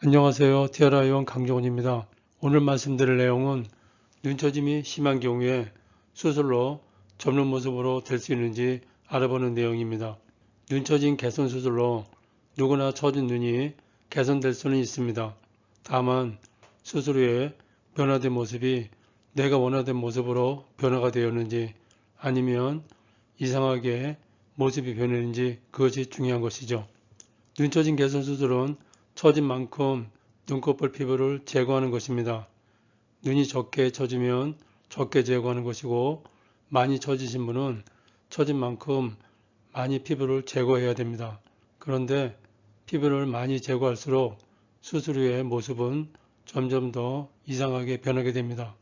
안녕하세요. 티아라이온 강정훈입니다. 오늘 말씀드릴 내용은 눈처짐이 심한 경우에 수술로 접는 모습으로 될 수 있는지 알아보는 내용입니다. 눈처짐 개선 수술로 누구나 처진 눈이 개선될 수는 있습니다. 다만 수술 후에 변화된 모습이 내가 원하던 모습으로 변화가 되었는지 아니면 이상하게 모습이 변했는지 그것이 중요한 것이죠. 눈처짐 개선 수술은 처진 만큼 눈꺼풀 피부를 제거하는 것입니다. 눈이 적게 처지면 적게 제거하는 것이고 많이 처지신 분은 처진 만큼 많이 피부를 제거해야 됩니다. 그런데 피부를 많이 제거할수록 수술 후의 모습은 점점 더 이상하게 변하게 됩니다.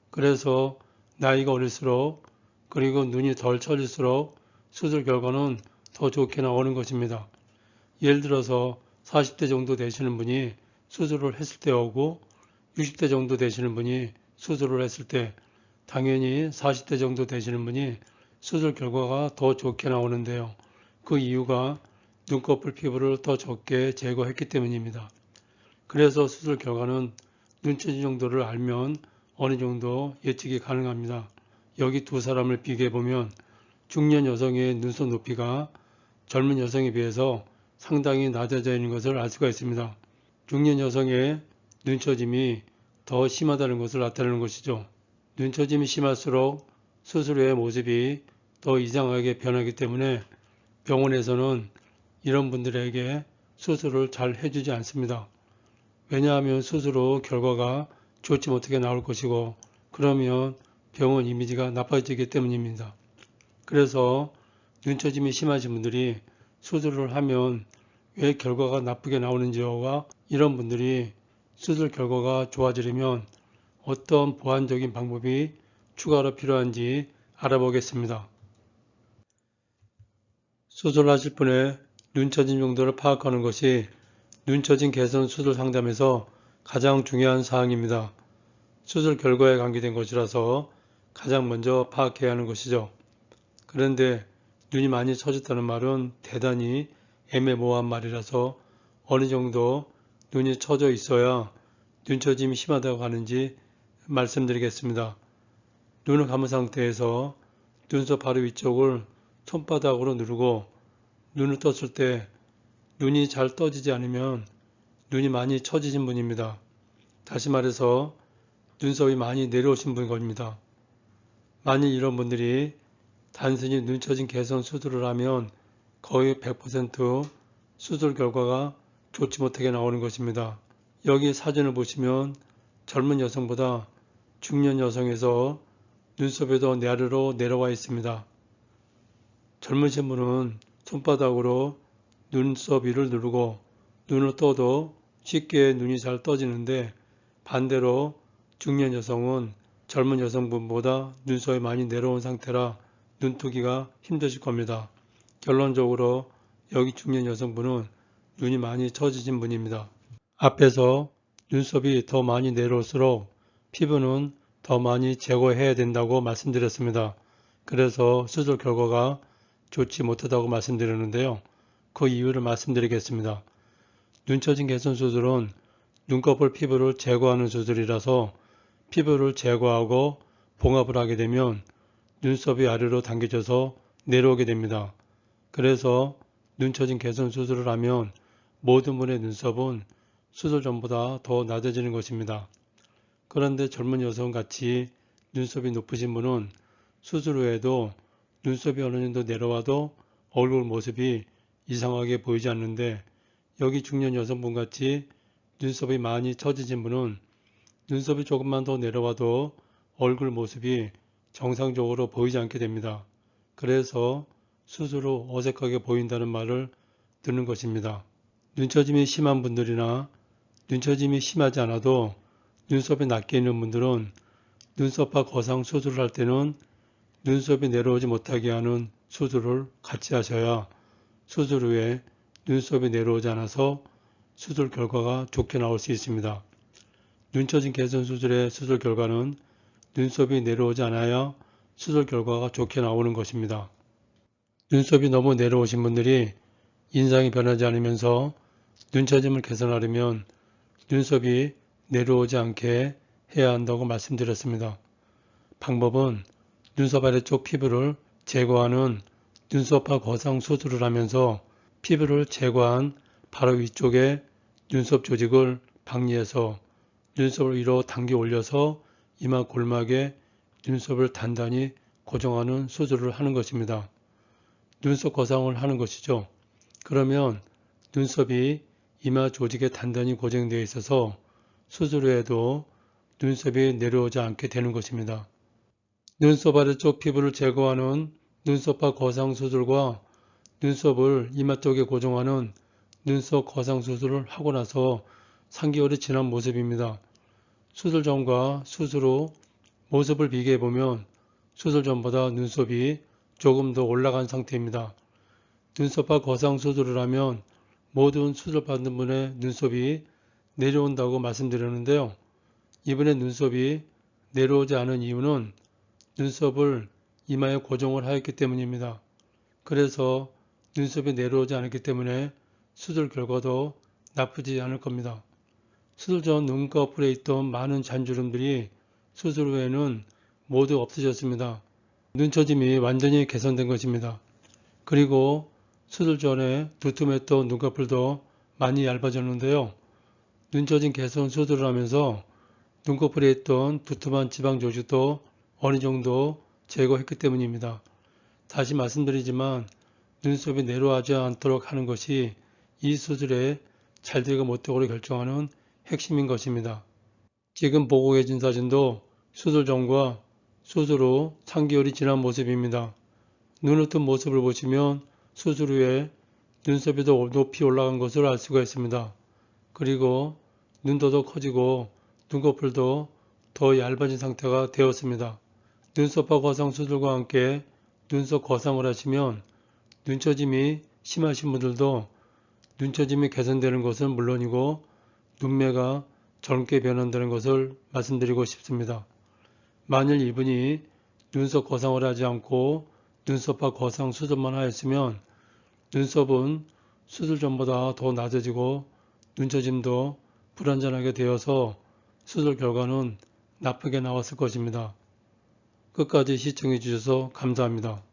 그래서 나이가 어릴수록 그리고 눈이 덜 처질수록 수술 결과는 더 좋게 나오는 것입니다. 예를 들어서 40대 정도 되시는 분이 수술을 했을 때하고 60대 정도 되시는 분이 수술을 했을 때 당연히 40대 정도 되시는 분이 수술 결과가 더 좋게 나오는데요. 그 이유가 눈꺼풀 피부를 더 적게 제거했기 때문입니다. 그래서 수술 결과는 눈처짐 정도를 알면 어느 정도 예측이 가능합니다. 여기 두 사람을 비교해 보면 중년 여성의 눈썹 높이가 젊은 여성에 비해서 상당히 낮아져 있는 것을 알 수가 있습니다. 중년 여성의 눈처짐이 더 심하다는 것을 나타내는 것이죠. 눈처짐이 심할수록 수술 후의 모습이 더 이상하게 변하기 때문에 병원에서는 이런 분들에게 수술을 잘 해주지 않습니다. 왜냐하면 수술 후 결과가 좋지 못하게 나올 것이고 그러면 병원 이미지가 나빠지기 때문입니다. 그래서 눈처짐이 심하신 분들이 수술을 하면 왜 결과가 나쁘게 나오는지와 이런 분들이 수술 결과가 좋아지려면 어떤 보완적인 방법이 추가로 필요한지 알아보겠습니다. 수술하실 분의 눈처짐 정도를 파악하는 것이 눈처짐 개선 수술 상담에서 가장 중요한 사항입니다. 수술 결과에 관계된 것이라서 가장 먼저 파악해야 하는 것이죠. 그런데 눈이 많이 처졌다는 말은 대단히 애매모호한 말이라서 어느 정도 눈이 처져 있어야 눈처짐이 심하다고 하는지 말씀드리겠습니다. 눈을 감은 상태에서 눈썹 바로 위쪽을 손바닥으로 누르고 눈을 떴을 때 눈이 잘 떠지지 않으면 눈이 많이 처지신 분입니다. 다시 말해서 눈썹이 많이 내려오신 분인 겁니다. 만일 이런 분들이 단순히 눈처짐 개선 수술을 하면 거의 100% 수술 결과가 좋지 못하게 나오는 것입니다. 여기 사진을 보시면 젊은 여성보다 중년 여성에서 눈썹이 더 아래로 내려와 있습니다. 젊으신 분은 손바닥으로 눈썹 위를 누르고 눈을 떠도 쉽게 눈이 잘 떠지는데 반대로 중년 여성은 젊은 여성분보다 눈썹이 많이 내려온 상태라 눈뜨기가 힘드실 겁니다. 결론적으로 여기 중년 여성분은 눈이 많이 처지신 분입니다. 앞에서 눈썹이 더 많이 내려올수록 피부는 더 많이 제거해야 된다고 말씀드렸습니다. 그래서 수술 결과가 좋지 못하다고 말씀드렸는데요. 그 이유를 말씀드리겠습니다. 눈처짐 개선 수술은 눈꺼풀 피부를 제거하는 수술이라서 피부를 제거하고 봉합을 하게 되면 눈썹이 아래로 당겨져서 내려오게 됩니다. 그래서 눈처짐 개선 수술을 하면 모든 분의 눈썹은 수술 전보다 더 낮아지는 것입니다. 그런데 젊은 여성같이 눈썹이 높으신 분은 수술 후에도 눈썹이 어느 정도 내려와도 얼굴 모습이 이상하게 보이지 않는데 여기 중년 여성분같이 눈썹이 많이 처지신 분은 눈썹이 조금만 더 내려와도 얼굴 모습이 정상적으로 보이지 않게 됩니다. 그래서 수술 후 어색하게 보인다는 말을 듣는 것입니다. 눈처짐이 심한 분들이나 눈처짐이 심하지 않아도 눈썹이 낮게 있는 분들은 눈썹파 거상 수술을 할 때는 눈썹이 내려오지 못하게 하는 수술을 같이 하셔야 수술 후에 눈썹이 내려오지 않아서 수술 결과가 좋게 나올 수 있습니다. 눈처짐 개선 수술의 수술 결과는 눈썹이 내려오지 않아야 수술 결과가 좋게 나오는 것입니다. 눈썹이 너무 내려오신 분들이 인상이 변하지 않으면서 눈처짐을 개선하려면 눈썹이 내려오지 않게 해야 한다고 말씀드렸습니다. 방법은 눈썹 아래쪽 피부를 제거하는 눈썹파 거상 수술을 하면서 피부를 제거한 바로 위쪽에 눈썹 조직을 박리해서 눈썹을 위로 당겨 올려서 이마 골막에 눈썹을 단단히 고정하는 수술을 하는 것입니다. 눈썹 거상을 하는 것이죠. 그러면 눈썹이 이마 조직에 단단히 고정되어 있어서 수술 후에도 눈썹이 내려오지 않게 되는 것입니다. 눈썹 아래쪽 피부를 제거하는 눈썹파 거상 수술과 눈썹을 이마 쪽에 고정하는 눈썹 거상 수술을 하고 나서 3개월이 지난 모습입니다. 수술 전과 수술 후 모습을 비교해 보면 수술 전보다 눈썹이 조금 더 올라간 상태입니다. 눈썹파 거상 수술을 하면 모든 수술 받는 분의 눈썹이 내려온다고 말씀드렸는데요. 이번에 눈썹이 내려오지 않은 이유는 눈썹을 이마에 고정을 하였기 때문입니다. 그래서 눈썹이 내려오지 않았기 때문에 수술 결과도 나쁘지 않을 겁니다. 수술 전 눈꺼풀에 있던 많은 잔주름들이 수술 후에는 모두 없어졌습니다. 눈처짐이 완전히 개선된 것입니다. 그리고 수술 전에 두툼했던 눈꺼풀도 많이 얇아졌는데요. 눈처짐 개선 수술을 하면서 눈꺼풀에 있던 두툼한 지방 조직도 어느 정도 제거했기 때문입니다. 다시 말씀드리지만 눈썹이 내려오지 않도록 하는 것이 이 수술에 잘 되고 못되고를 결정하는 핵심인 것입니다. 지금 보고 계신 사진도 수술 전과 수술 후 3개월이 지난 모습입니다. 눈을 뜬 모습을 보시면 수술 후에 눈썹이 더 높이 올라간 것을 알 수가 있습니다. 그리고 눈도 더 커지고 눈꺼풀도 더 얇아진 상태가 되었습니다. 눈썹파 거상 수술과 함께 눈썹 거상을 하시면 눈처짐이 심하신 분들도 눈처짐이 개선되는 것은 물론이고 눈매가 젊게 변한다는 것을 말씀드리고 싶습니다. 만일 이분이 눈썹 거상을 하지 않고 눈썹파 거상 수술만 하였으면 눈썹은 수술 전보다 더 낮아지고 눈처짐도 불완전하게 되어서 수술 결과는 나쁘게 나왔을 것입니다. 끝까지 시청해 주셔서 감사합니다.